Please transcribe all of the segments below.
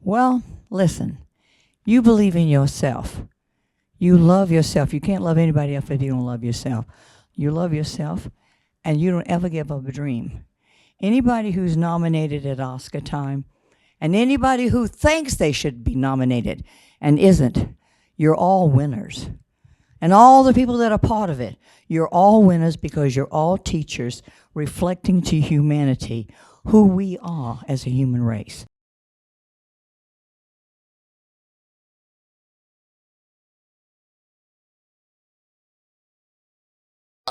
Well, listen, you believe in yourself. You love yourself. You can't love anybody else if you don't love yourself. You love yourself, and you don't ever give up a dream. Anybody who's nominated at Oscar time, and anybody who thinks they should be nominated and isn't, you're all winners. And all the people that are part of it, you're all winners because you're all teachers reflecting to humanity who we are as a human race.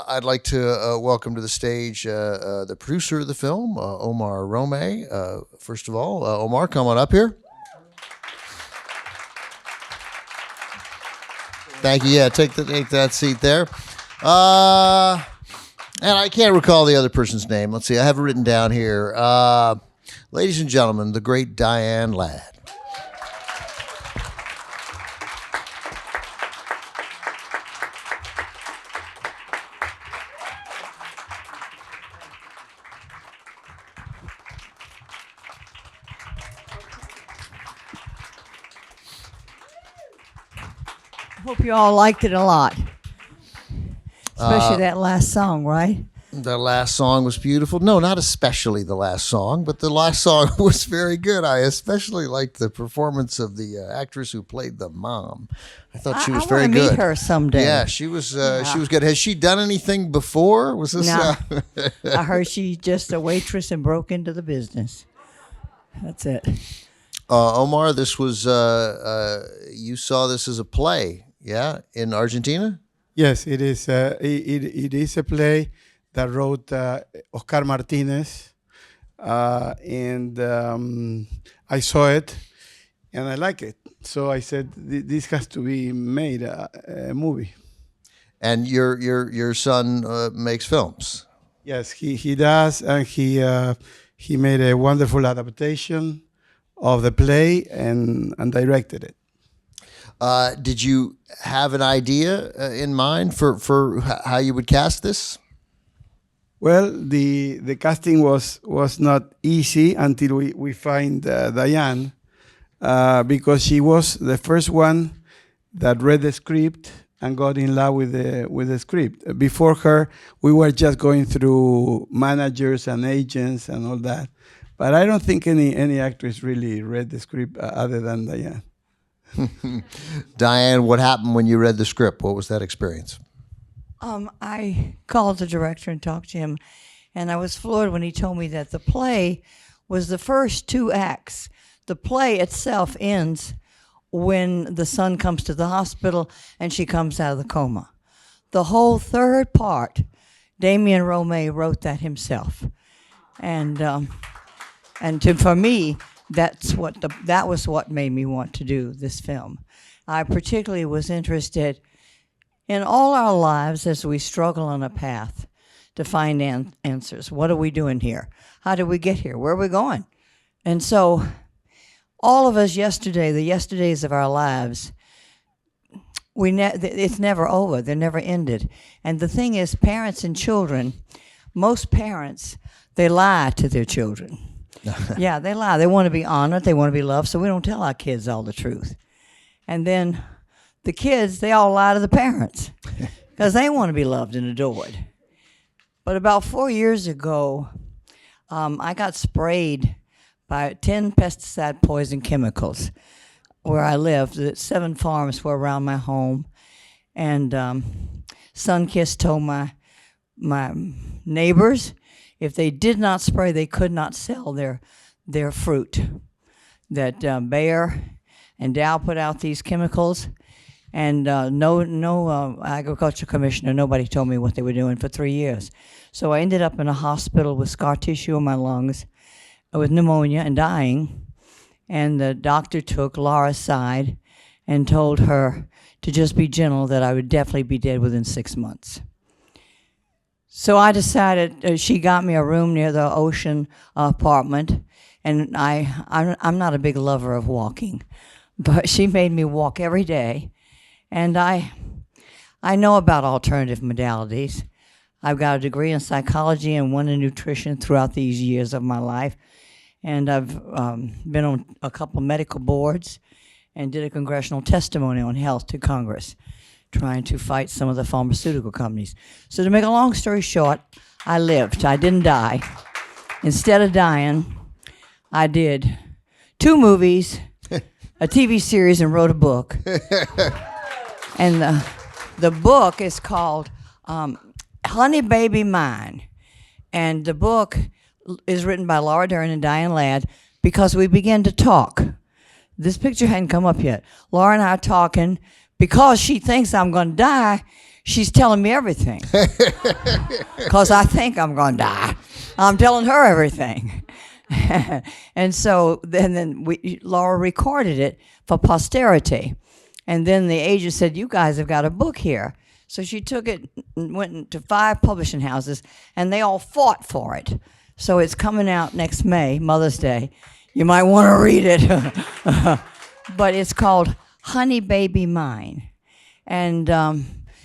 I'd like to welcome to the stage the producer of the film, Omar Romay. First of all, Omar, come on up here. Thank you. Yeah, take that seat there. And I can't recall the other person's name. Let's see. I have it written down here. Ladies and gentlemen, the great Diane Ladd. Hope you all liked it a lot. Especially that last song, right? The last song was beautiful. No, not especially the last song, but the last song was very good. I especially liked the performance of the actress who played the mom. I thought she was very good. I want to meet her someday. Yeah, she was good. Has she done anything before? Was this? No. I heard she's just a waitress and broke into the business. That's it. Omar, this was you saw this as a play, yeah, in Argentina? Yes, it is. It is a play that wrote Oscar Martinez, and I saw it, and I like it. So I said, this has to be made a movie. And your son makes films. Yes, he does, and he made a wonderful adaptation of the play and directed it. Did you have an idea in mind for how you would cast this? Well, the casting was not easy until we find Diane, because she was the first one that read the script and got in love with the script. Before her, we were just going through managers and agents and all that. But I don't think any actress really read the script other than Diane. Diane, what happened when you read the script? What was that experience? I called the director and talked to him, and I was floored when he told me that the play was the first 2 acts. The play itself ends when the son comes to the hospital and she comes out of the coma. The whole third part, Diane Romay wrote that himself. And for me, that was what made me want to do this film. I particularly was interested in all our lives as we struggle on a path to find answers. What are we doing here? How did we get here? Where are we going? And so all of us yesterday, the yesterdays of our lives, it's never over. They're never ended. And the thing is, parents and children, most parents, they lie to their children. Yeah, they lie. They want to be honored. They want to be loved. So we don't tell our kids all the truth. And then the kids, they all lie to the parents because they want to be loved and adored. But about 4 years ago, I got sprayed by 10 pesticide poison chemicals where I lived. 7 farms were around my home. And Sunkist told my neighbors, if they did not spray, they could not sell their fruit. That Bayer and Dow put out these chemicals, and no agriculture commissioner, nobody told me what they were doing for 3 years. So I ended up in a hospital with scar tissue in my lungs, with pneumonia and dying. And the doctor took Laura aside and told her to just be gentle, that I would definitely be dead within 6 months. So I decided, she got me a room near the ocean apartment, and I'm not a big lover of walking, but she made me walk every day, and I know about alternative modalities. I've got a degree in psychology and one in nutrition throughout these years of my life, and I've been on a couple of medical boards and did a congressional testimony on health to Congress, trying to fight some of the pharmaceutical companies. So to make a long story short, I lived. I didn't die. Instead of dying, I did 2 movies, a TV series, and wrote a book. And the book is called Honey Baby Mine. And the book is written by Laura Dern and Diane Ladd because we began to talk. This picture hadn't come up yet. Laura and I are talking. Because she thinks I'm going to die, she's telling me everything. Because I think I'm going to die. I'm telling her everything. And so then Laura recorded it for posterity. And then the agent said, you guys have got a book here. So she took it and went to 5 publishing houses, and they all fought for it. So it's coming out next May, Mother's Day. You might want to read it. But it's called Honey Baby Mine. And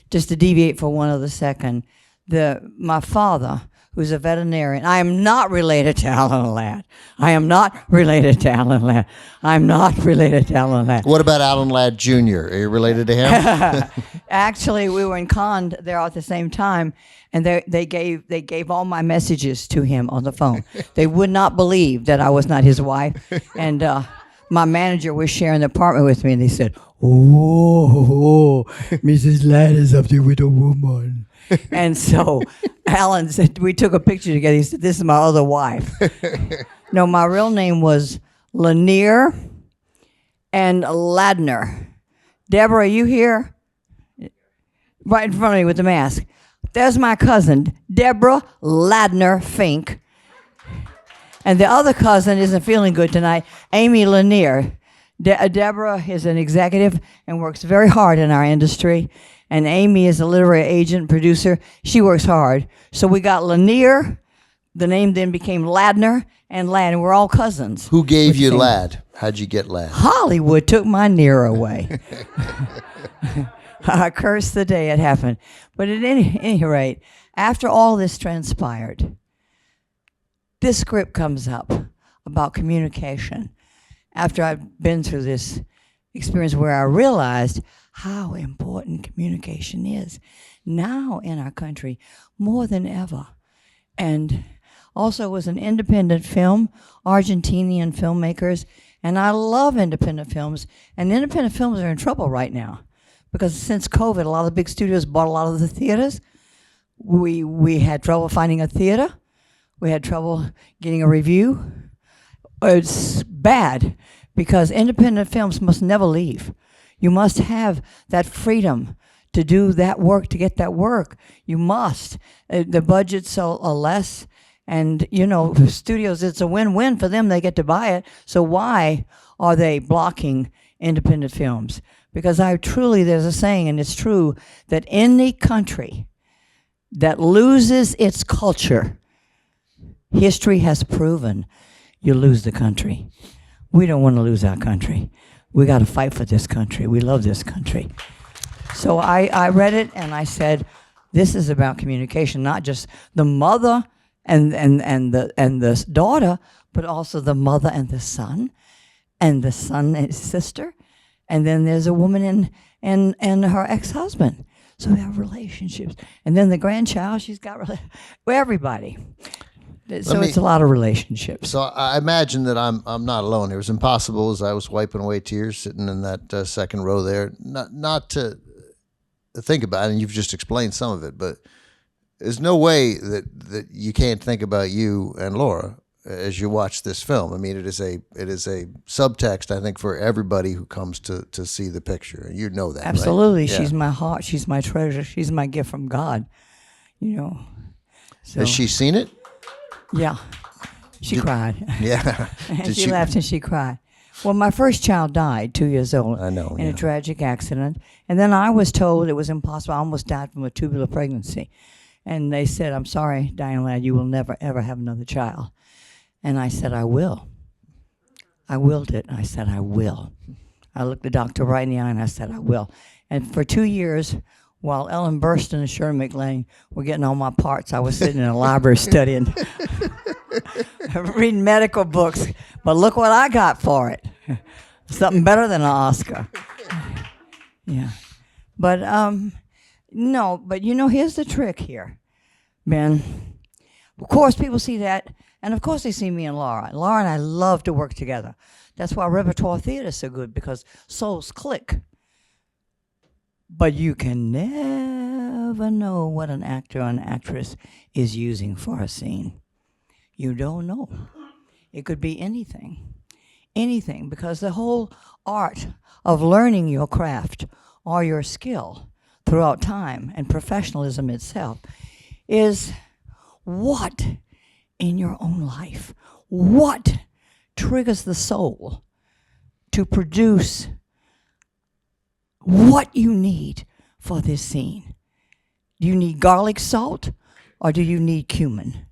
just to deviate for one other second, my father, who's a veterinarian, I am not related to Alan Ladd. I am not related to Alan Ladd. I'm not related to Alan Ladd. What about Alan Ladd Jr.? Are you related to him? Actually, we were in Cannes there at the same time, and they gave all my messages to him on the phone. They would not believe that I was not his wife. And my manager was sharing the apartment with me, and they said, oh, Mrs. Ladd is up there with a woman. And so Alan said, we took a picture together. He said, this is my other wife. No, my real name was Lanier and Ladner. Deborah, are you here? Right in front of me with the mask. There's my cousin, Deborah Ladner Fink. And the other cousin isn't feeling good tonight, Amy Lanier. Deborah is an executive and works very hard in our industry. And Amy is a literary agent, producer. She works hard. So we got Lanier. The name then became Ladner and Ladd, and we're all cousins. Who gave you Ladd? How'd you get Ladd? Hollywood took my Near away. I cursed the day it happened. But at any rate, after all this transpired, this script comes up about communication. After I've been through this experience where I realized how important communication is now in our country more than ever. And also was an independent film, Argentinian filmmakers, and I love independent films, and independent films are in trouble right now because since COVID, a lot of the big studios bought a lot of the theaters. We had trouble finding a theater. We had trouble getting a review. It's bad because independent films must never leave. You must have that freedom to do that work, to get that work. You must. The budgets are less, and studios, it's a win-win for them. They get to buy it. So why are they blocking independent films? Because there's a saying, and it's true, that any country that loses its culture, history has proven you lose the country. We don't want to lose our country. We got to fight for this country. We love this country. So I read it and I said, this is about communication, not just the mother and the daughter, but also the mother and the son and his sister. And then there's a woman and her ex-husband. So we have relationships. And then the grandchild, she's got everybody. So it's a lot of relationships. So I imagine that I'm not alone. It was impossible as I was wiping away tears sitting in that second row there, not to think about it, and you've just explained some of it, but there's no way that you can't think about you and Laura as you watch this film. I mean, it is a subtext, I think, for everybody who comes to see the picture. You know that, absolutely. Right? Yeah. She's my heart. She's my treasure. She's my gift from God. So, has she seen it? Yeah, she cried. Yeah, and she laughed and she cried. Well, my first child died 2 years old. I know, in a tragic accident, and then I was told it was impossible. I almost died from a tubular pregnancy, and they said, "I'm sorry, Diane Ladd, you will never ever have another child." And I said, "I will." I willed it. I said, "I will." I looked the doctor right in the eye and I said, "I will." And for 2 years, while Ellen Burstyn and Shirley MacLaine were getting all my parts, I was sitting in a library studying. reading medical books, but look what I got for it. Something better than an Oscar. Yeah. But, no, but here's the trick here, Ben. Of course, people see that, and of course they see me and Laura. Laura and I love to work together. That's why repertoire theater is so good, because souls click. But you can never know what an actor or an actress is using for a scene. You don't know. It could be anything. Anything, because the whole art of learning your craft or your skill throughout time and professionalism itself is what in your own life, what triggers the soul to produce what you need for this scene. Do you need garlic salt or do you need cumin?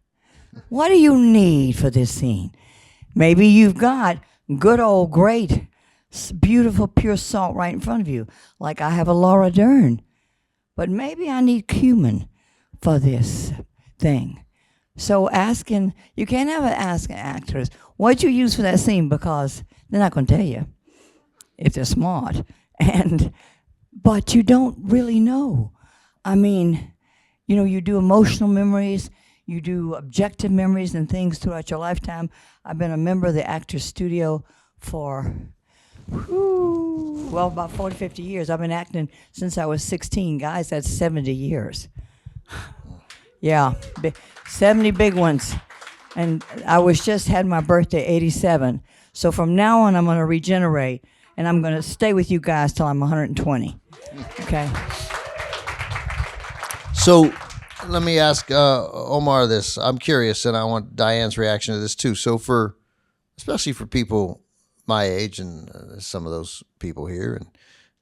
What do you need for this scene? Maybe you've got good old great, beautiful, pure salt right in front of you, like I have a Laura Dern. But maybe I need cumin for this thing. So you can't ever ask actors, what'd you use for that scene? Because they're not going to tell you if they're smart. But you don't really know. I mean, you do emotional memories, you do objective memories and things throughout your lifetime. I've been a member of the Actors Studio for, about 40, 50 years. I've been acting since I was 16. Guys, that's 70 years. Yeah, 70 big ones. And I had my birthday, 87. So from now on, I'm going to regenerate, and I'm going to stay with you guys till I'm 120. Okay? So let me ask Omar this. I'm curious, and I want Diane's reaction to this too. So especially for people my age and some of those people here, and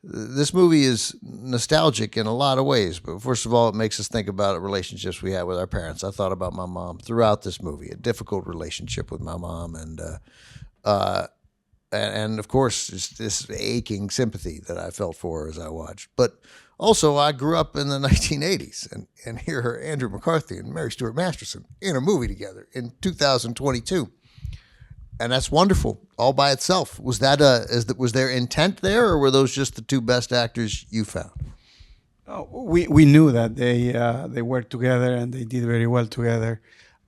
this movie is nostalgic in a lot of ways. But first of all, it makes us think about relationships we had with our parents. I thought about my mom throughout this movie, a difficult relationship with my mom, and of course, this aching sympathy that I felt for her as I watched. But also, I grew up in the 1980s, and here are Andrew McCarthy and Mary Stuart Masterson in a movie together in 2022. And that's wonderful all by itself. Was there intent there, or were those just the two best actors you found? Oh, we knew that they worked together and they did very well together,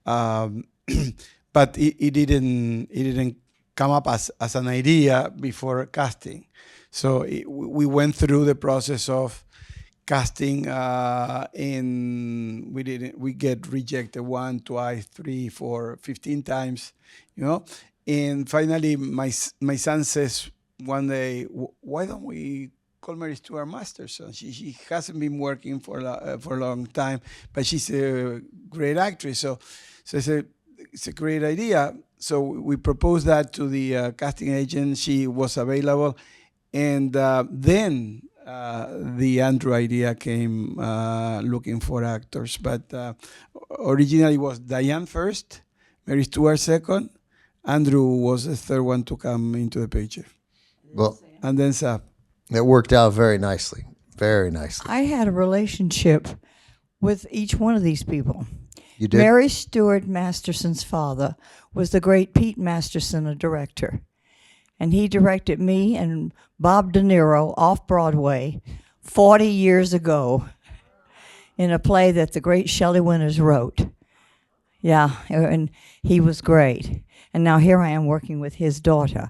but it didn't come up as an idea before casting. So we went through the process of casting, and we get rejected 1, 2, 3, 4, 15 times, And finally, my son says one day, "Why don't we call Mary Stuart Masterson? She hasn't been working for a long time, but she's a great actress." So I said, "It's a great idea." So we proposed that to the casting agent. She was available, and then the Andrew idea came, looking for actors. But originally it was Diane first, Mary Stuart second. Andrew was the third one to come into the picture. Well, and then Sam. It worked out very nicely. Very nicely. I had a relationship with each one of these people. You did? Mary Stuart Masterson's father was the great Pete Masterson, a director. And he directed me and Bob De Niro off Broadway 40 years ago in a play that the great Shelley Winters wrote. Yeah, and he was great. And now here I am working with his daughter.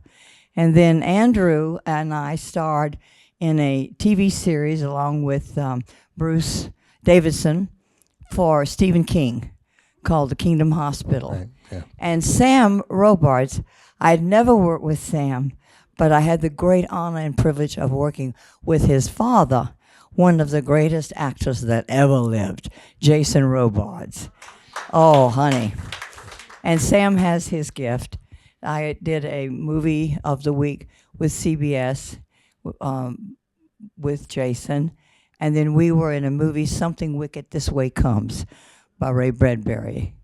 And then Andrew and I starred in a TV series along with Bruce Davidson for Stephen King called The Kingdom Hospital. Right, yeah. And Sam Robards, I'd never worked with Sam, but I had the great honor and privilege of working with his father, one of the greatest actors that ever lived, Jason Robards. Oh, honey. And Sam has his gift. I did a movie of the week with CBS with Jason. And then we were in a movie, Something Wicked This Way Comes, by Ray Bradbury.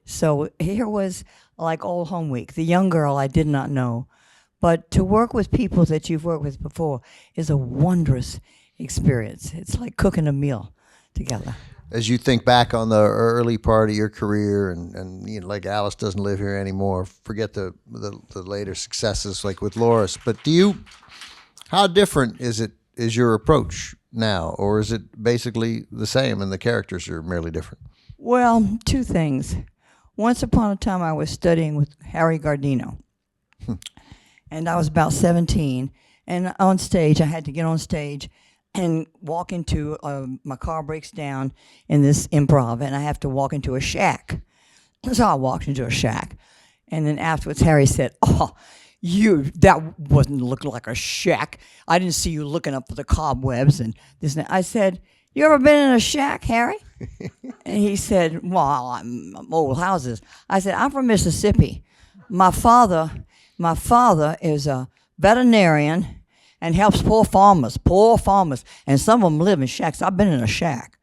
So here was like Old Home Week. The young girl I did not know. But to work with people that you've worked with before is a wondrous experience. It's like cooking a meal together. as you think back on the early part of your career, and you know, like Alice doesn't live here anymore. Forget the later successes, like with Loris. But how different is your approach now, or is it basically the same and the characters are merely different? Well, two things. Once upon a time, I was studying with Harry Gardino, and I was about 17. And on stage, I had to get on stage and walk into, my car breaks down in this improv, and I have to walk into a shack. So I walked into a shack, and then afterwards, Harry said, "Oh, that wasn't look like a shack. I didn't see you looking up for the cobwebs and this and that." I said, "You ever been in a shack, Harry?" And he said, "Well, I'm old houses." I said, "I'm from Mississippi. My father is a veterinarian and helps poor farmers, and some of them live in shacks. I've been in a shack."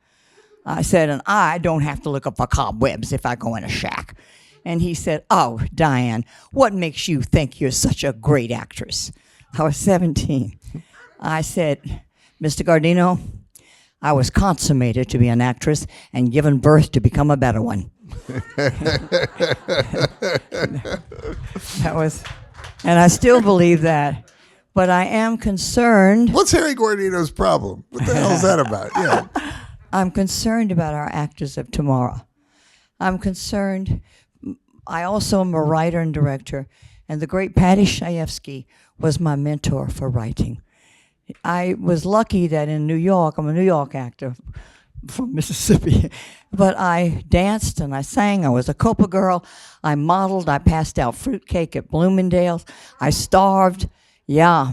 I said, "And I don't have to look up for cobwebs if I go in a shack." And he said, "Oh, Diane, what makes you think you're such a great actress?" I was 17. I said, "Mr. Gardino, I was consummated to be an actress and given birth to become a better one." That was, and I still believe that. But I am concerned. What's Harry Gardino's problem? What the hell is that about? Yeah. I'm concerned about our actors of tomorrow. I'm concerned. I also am a writer and director, and the great Patty Chayefsky was my mentor for writing. I was lucky that in New York, I'm a New York actor from Mississippi, but I danced and I sang. I was a Copa girl. I modeled. I passed out fruitcake at Bloomingdale's. I starved. Yeah.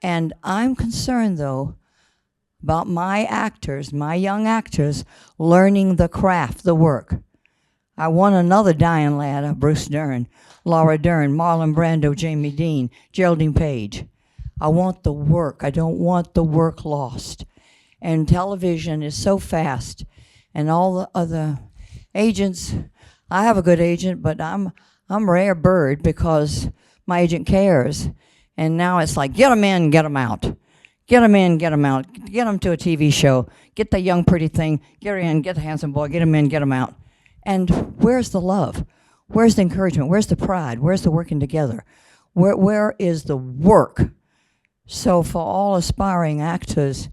And I'm concerned, though, about my actors, my young actors, learning the craft, the work. I want another Diane Ladd, Bruce Dern, Laura Dern, Marlon Brando, Jamie Dean, Geraldine Page. I want the work. I don't want the work lost. And television is so fast, and all the other agents. I have a good agent, but I'm a rare bird because my agent cares. And now it's like, get them in, get them out. Get them in, get them out. Get them to a TV show. Get the young pretty thing. Get her in, get the handsome boy. Get them in, get them out. And where's the love? Where's the encouragement? Where's the pride? Where's the working together? Where is the work? So for all aspiring actors,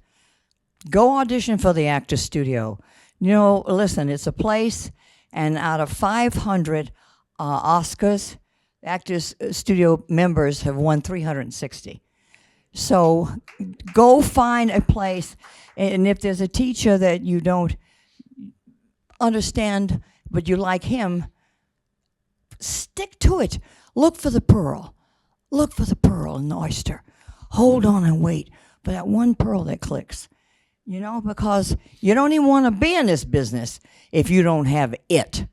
go audition for the Actors Studio. You know, listen, it's a place, and out of 500 Oscars, the Actors Studio members have won 360. So go find a place, and if there's a teacher that you don't understand, but you like him, stick to it. Look for the pearl. Look for the pearl in the oyster. Hold on and wait for that one pearl that clicks. You know, because you don't even want to be in this business if you don't have it.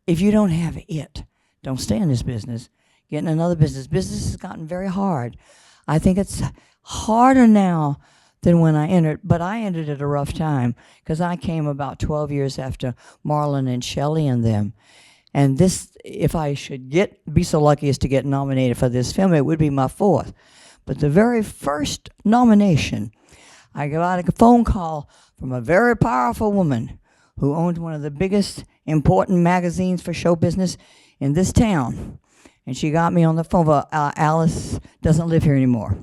If you don't have it, don't stay in this business. Get in another business. Business has gotten very hard. I think it's harder now than when I entered, but I entered at a rough time because I came about 12 years after Marlon and Shelley and them. And this, if I should be so lucky as to get nominated for this film, it would be my 4th. But the very first nomination, I got a phone call from a very powerful woman who owned one of the biggest important magazines for show business in this town. And she got me on the phone, but Alice doesn't live here anymore.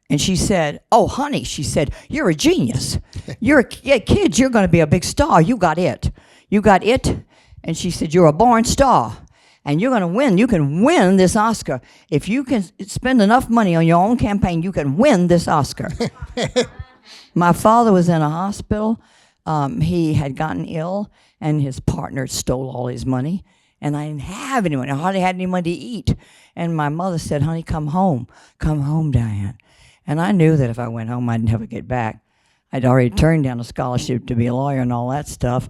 And she said, "Oh, honey," she said, "you're a genius. You're a kid. You're going to be a big star. You got it. You got it." And she said, "You're a born star, and you're going to win. You can win this Oscar. If you can spend enough money on your own campaign, you can win this Oscar." My father was in a hospital. He had gotten ill, and his partner stole all his money. And I didn't have any money. I hardly had any money to eat. And my mother said, "Honey, come home. Come home, Diane." And I knew that if I went home, I'd never get back. I'd already turned down a scholarship to be a lawyer and all that stuff.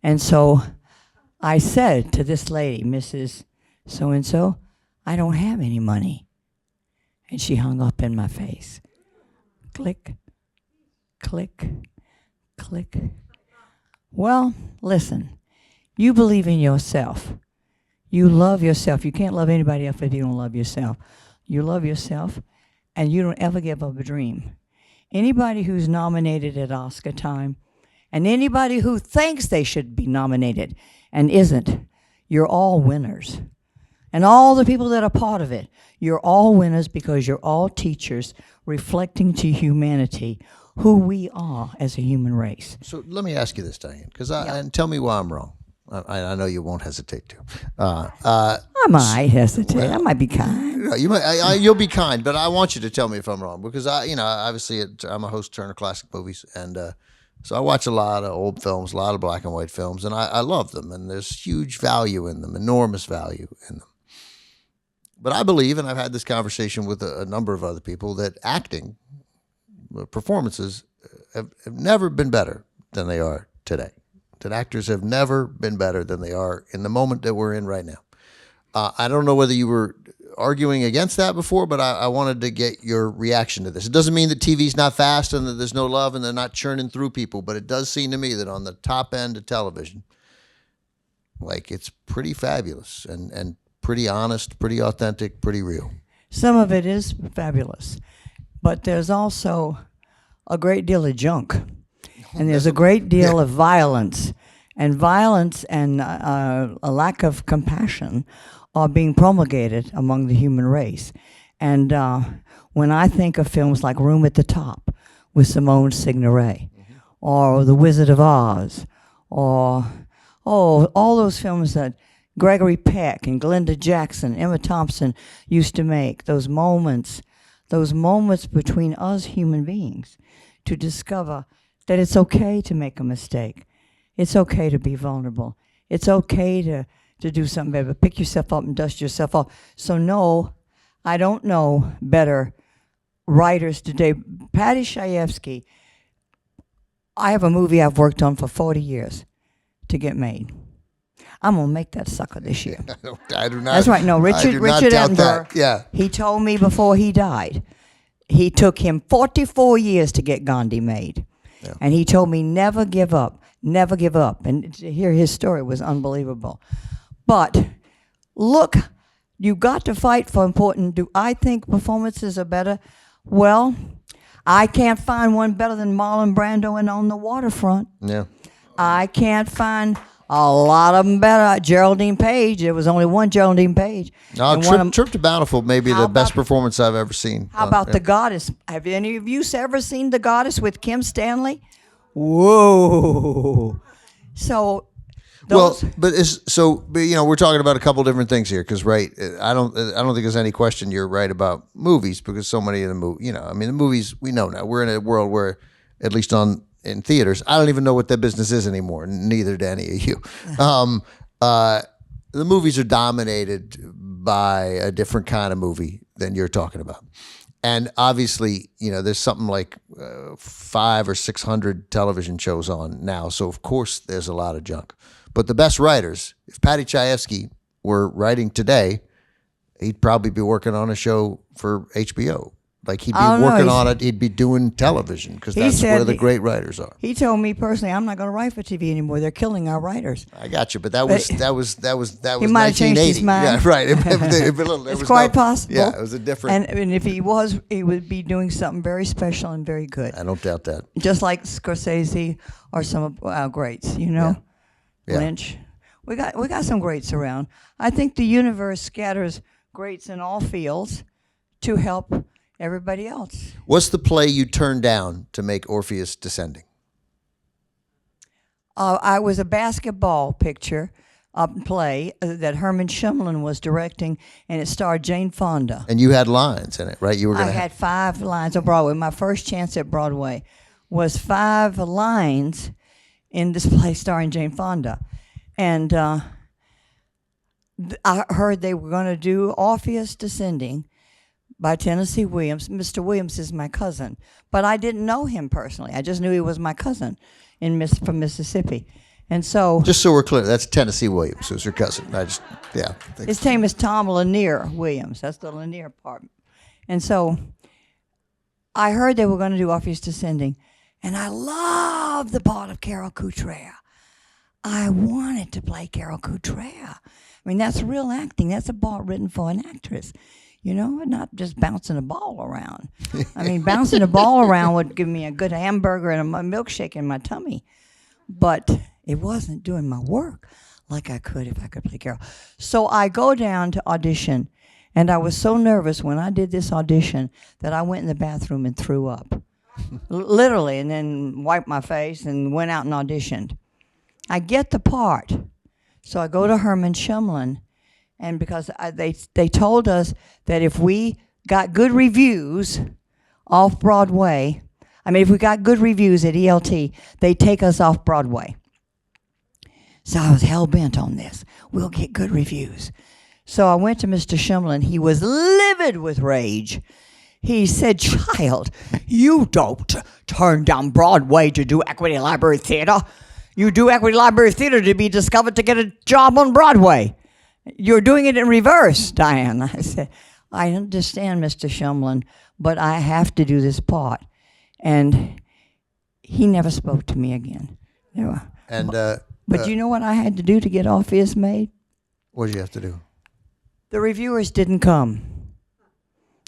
And so I said to this lady, Mrs. So-and-so, "I don't have any money." And she hung up in my face. Click, click, click. Well, listen, you believe in yourself. You love yourself. You can't love anybody else if you don't love yourself. You love yourself, and you don't ever give up a dream. Anybody who's nominated at Oscar time And anybody who thinks they should be nominated and isn't, you're all winners. And all the people that are part of it, you're all winners because you're all teachers reflecting to humanity who we are as a human race. So let me ask you this, Diane, because and tell me why I'm wrong. I know you won't hesitate to. I might hesitate. I might be kind. You might. You'll be kind, but I want you to tell me if I'm wrong because obviously I'm a host Turner Classic Movies, and so I watch a lot of old films, a lot of black and white films, and I love them, and there's huge value in them, enormous value in them. But I believe, and I've had this conversation with a number of other people, that acting performances have never been better than they are today. That actors have never been better than they are in the moment that we're in right now. I don't know whether you were arguing against that before, but I wanted to get your reaction to this. It doesn't mean that TV's not fast and that there's no love and they're not churning through people, but it does seem to me that on the top end of television, like it's pretty fabulous and pretty honest, pretty authentic, pretty real. Some of it is fabulous, but there's also a great deal of junk. And there's a great deal of violence. And violence and a lack of compassion are being promulgated among the human race. And when I think of films like Room at the Top with Simone Signoret, or The Wizard of Oz, or all those films that Gregory Peck and Glenda Jackson, Emma Thompson used to make, those moments between us human beings to discover that it's okay to make a mistake. It's okay to be vulnerable. It's okay to do something better, but pick yourself up and dust yourself off. So no, I don't know better writers today. Patty Chayefsky, I have a movie I've worked on for 40 years to get made. I'm going to make that sucker this year. I do not. That's right. No, Richard Attenborough, yeah. He told me before he died, he took him 44 years to get Gandhi made. Yeah. And he told me, never give up, never give up. And to hear his story was unbelievable. But look, you got to fight for important. Do I think performances are better? Well, I can't find one better than Marlon Brando in On the Waterfront. Yeah. I can't find a lot of them better. Geraldine Page, there was only one Geraldine Page. No, Trip to Bountiful may be the best performance I've ever seen. How about The Goddess? Have any of you ever seen The Goddess with Kim Stanley? Whoa. So those, but we're talking about a couple different things here because I don't think there's any question you're right about movies because so many of the the movies we know now. We're in a world where at least in theaters, I don't even know what that business is anymore. Neither do any of you. The movies are dominated by a different kind of movie than you're talking about. And obviously, there's something like 500 or 600 television shows on now. So, of course, there's a lot of junk. But the best writers, if Patty Chayefsky were writing today, he'd probably be working on a show for HBO. Like he'd be working on it, he'd be doing television because that's where the great writers are. He told me personally, I'm not going to write for TV anymore. They're killing our writers. I got you, but that was He might have changed his mind. Yeah, right. It's quite possible. Yeah, it was a different. And if he was, he would be doing something very special and very good. I don't doubt that. Just like Scorsese or some of our greats, Yeah. Lynch. We got some greats around. I think the universe scatters greats in all fields to help everybody else. What's the play you turned down to make Orpheus Descending? I was a basketball picture, play that Herman Shumlin was directing, and it starred Jane Fonda. And you had lines in it, right? I had 5 lines on Broadway. My first chance at Broadway was 5 lines in this play starring Jane Fonda. And I heard they were going to do Orpheus Descending by Tennessee Williams. Mr. Williams is my cousin, but I didn't know him personally. I just knew he was my cousin from Mississippi. And so, just so we're clear, that's Tennessee Williams, who's your cousin. His name is Tom Lanier Williams. That's the Lanier part. And so, I heard they were going to do Orpheus Descending, and I loved the part of Carol Couture. I wanted to play Carol Couture. I mean, that's real acting. That's a part written for an actress. Not just bouncing a ball around. I mean, bouncing a ball around would give me a good hamburger and a milkshake in my tummy. but it wasn't doing my work like I could if I could play Carol. So I go down to audition, and I was so nervous when I did this audition that I went in the bathroom and threw up, literally, and then wiped my face and went out and auditioned. I get the part, so I go to Herman Shumlin, and because they told us that if we got good reviews off Broadway, if we got good reviews at ELT, they'd take us off Broadway. So I was hell-bent on this. We'll get good reviews. So I went to Mr. Shumlin. He was livid with rage. He said, "Child, you don't turn down Broadway to do Equity Library Theater. You do Equity Library Theater to be discovered to get a job on Broadway. You're doing it in reverse, Diane." I said, "I understand, Mr. Shumlin, but I have to do this part." And he never spoke to me again. And But you know what I had to do to get off Is Made? what did you have to do? The reviewers didn't come.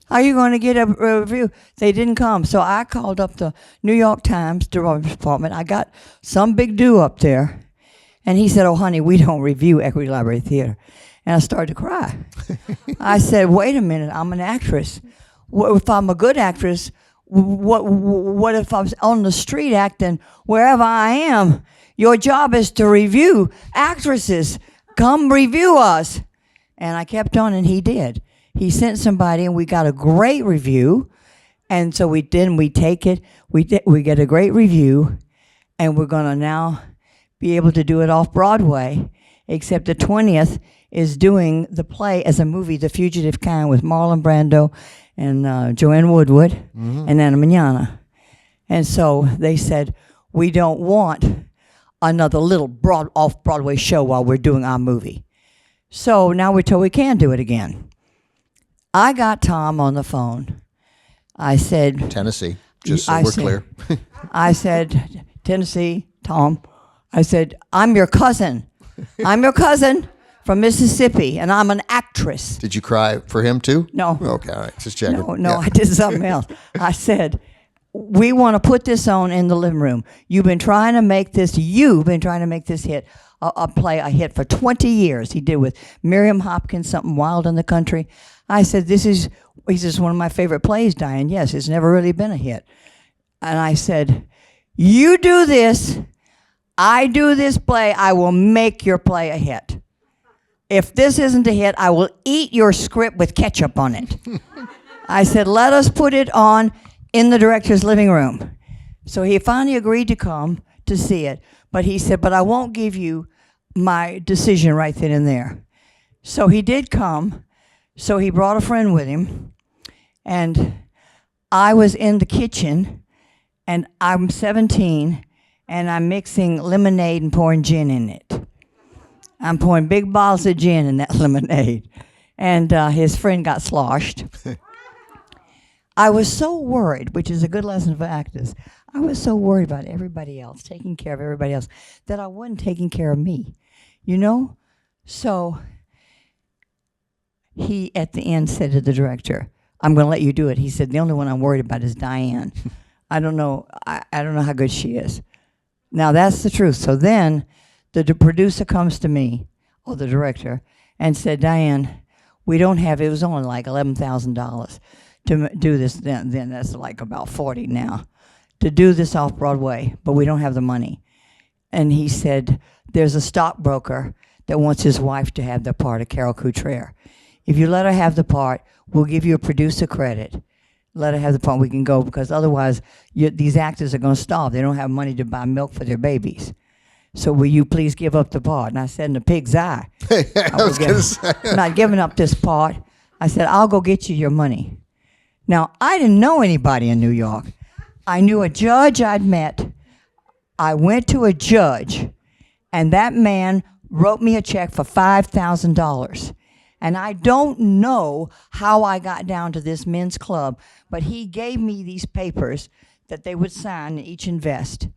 How are you going to get a review? They didn't come. So I called up the New York Times department. I got some big dude up there. And he said, "Oh, honey, we don't review Equity Library Theater." And I started to cry. I said, "Wait a minute, I'm an actress. If I'm a good actress, what if I'm on the street acting wherever I am? Your job is to review actresses. Come review us." And I kept on, and he did. He sent somebody, and we got a great review. And so we take it. We get a great review, and we're going to now be able to do it off Broadway, except the 20th is doing the play as a movie, The Fugitive Kind, with Marlon Brando and Joanne Woodward and Anna Mañana. And so they said, "We don't want another little off-Broadway show while we're doing our movie." So now we're told we can do it again. I got Tom on the phone. I said, Tennessee, just so we're clear. I said, "Tennessee, Tom," I said, "I'm your cousin. I'm your cousin from Mississippi, and I'm an actress." Did you cry for him too? No. Okay, all right, just checking. No, Yeah. I did something else. I said, "We want to put this on in the living room. You've been trying to make this hit, a hit for 20 years." He did with Miriam Hopkins, Something Wild in the Country. I said, he says, "One of my favorite plays, Diane." "Yes, it's never really been a hit." And I said, "You do this, I do this play, I will make your play a hit. If this isn't a hit, I will eat your script with ketchup on it." I said, "Let us put it on in the director's living room." So he finally agreed to come to see it. But he said, "But I won't give you my decision right then and there." So he did come. So he brought a friend with him. And I was in the kitchen, and I'm 17, and I'm mixing lemonade and pouring gin in it. I'm pouring big bottles of gin in that lemonade. And his friend got sloshed. I was so worried, which is a good lesson for actors. I was so worried about everybody else, taking care of everybody else, that I wasn't taking care of me, So he, at the end, said to the director, "I'm going to let you do it." He said, "The only one I'm worried about is Diane. I don't know how good she is." Now, that's the truth. So then the producer comes to me, or the director, and said, "Diane, we don't have," it was only like $11,000 to do this then. That's like about 40 now, to do this off Broadway, but we don't have the money. And he said, "There's a stockbroker that wants his wife to have the part of Carol Couture. If you let her have the part, we'll give you a producer credit. Let her have the part, we can go, because otherwise these actors are going to starve. They don't have money to buy milk for their babies. So will you please give up the part?" And I said, "In the pig's eye. I'm not giving up this part." I said, "I'll go get you your money." Now, I didn't know anybody in New York. I knew a judge I'd met. I went to a judge, and that man wrote me a check for $5,000. And I don't know how I got down to this men's club, but he gave me these papers that they would sign and each invest.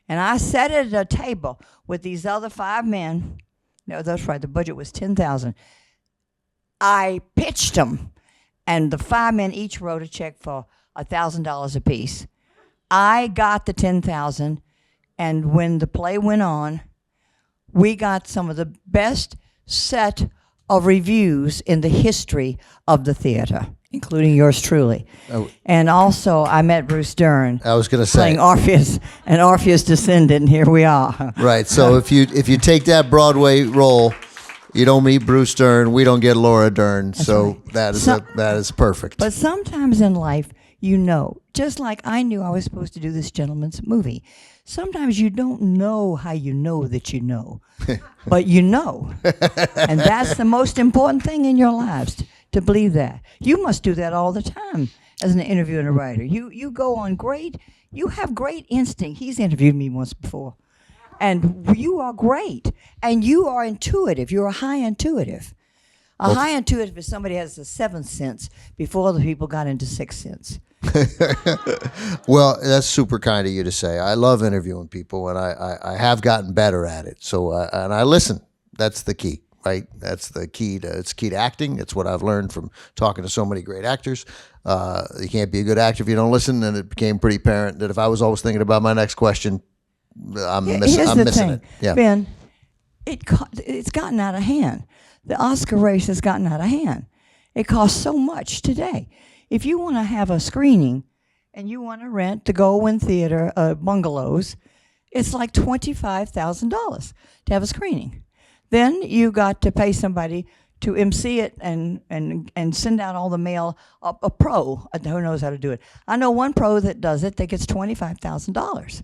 And I sat at a table with these other 5 men. No, that's right, the budget was $10,000. I pitched them, and the 5 men each wrote a check for $1,000 apiece. I got the $10,000, And when the play went on, we got some of the best set of reviews in the history of the theater, including yours truly. Oh. And also, I met Bruce Dern. I was going to playing say. Orpheus, an Orpheus descendant, and here we are. Right. So if you take that Broadway role, you don't meet Bruce Dern. We don't get Laura Dern. So right. that is perfect. But sometimes in life, just like I knew I was supposed to do this gentleman's movie. Sometimes you don't know how you know that you know, but you know. And that's the most important thing in your lives, to believe that. You must do that all the time as an interviewer and a writer. You go on you have great instinct. He's interviewed me once before. And you are great. And you are intuitive. You're a high intuitive. High intuitive is somebody who has the seventh sense before other people got into sixth sense. Well, that's super kind of you to say. I love interviewing people, and I have gotten better at it. So, and I listen. That's the key, right? That's the key to acting. It's what I've learned from talking to so many great actors. You can't be a good actor if you don't listen, and it became pretty apparent that if I was always thinking about my next question, I'm missing it. Yeah. Ben, it's gotten out of hand. The Oscar race has gotten out of hand. It costs so much today. If you want to have a screening and you want to rent the Goldwyn Theater bungalows, it's like $25,000 to have a screening. Then you got to pay somebody to MC it and send out all the mail, a pro who knows how to do it. I know one pro that does it that gets $25,000.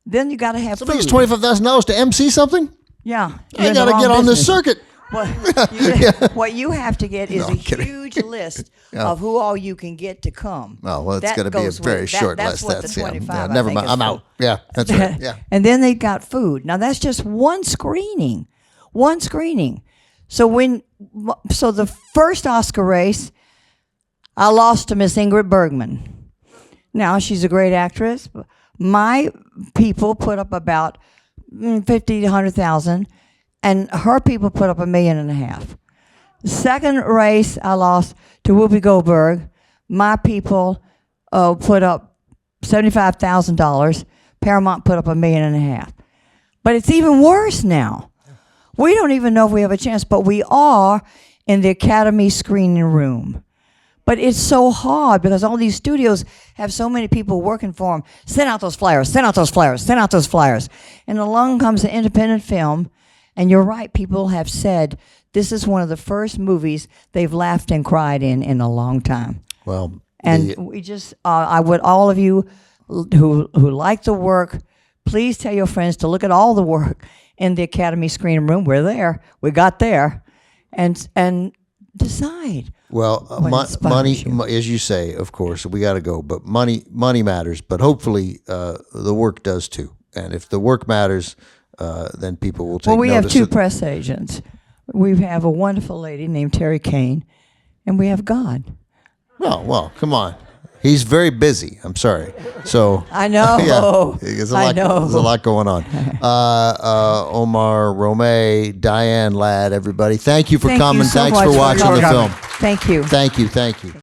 Then you got to have Somebody food. gets $25,000 to MC something? Yeah. I got to get on this circuit. What you have to get is huge list of who all you can get to come. Oh, well, it's going to be a very short list. That's what the 25. Never mind. I'm out. Yeah, that's right. Yeah. And then they got food. Now that's just one screening. One screening. So the first Oscar race, I lost to Miss Ingrid Bergman. Now she's a great actress. My people put up about 50 to 100,000. And her people put up $1.5 million. The second race, I lost to Whoopi Goldberg. My people put up $75,000. Paramount put up $1.5 million. But it's even worse now. We don't even know if we have a chance, but we are in the Academy screening room. But it's so hard because all these studios have so many people working for them. Send out those flyers, send out those flyers, send out those flyers. And along comes an independent film. And you're right, people have said this is one of the first movies they've laughed and cried in a long time. Well, and we just, I would all of you who like the work, please tell your friends to look at all the work in the Academy screening room. We're there. We got there. And decide. Well, money, as you say, of course, we got to go. But money matters. But hopefully the work does too. And if the work matters, then people will take notice. Well, we have two press agents. We have a wonderful lady named Terry Kane, and we have God. Well, come on. He's very busy. I'm sorry. So I know. Yeah, there's a lot going on. Omar Romay, Diane Ladd, everybody. Thank you for coming. You so Thanks much for watching the film. Thank you. Thank you.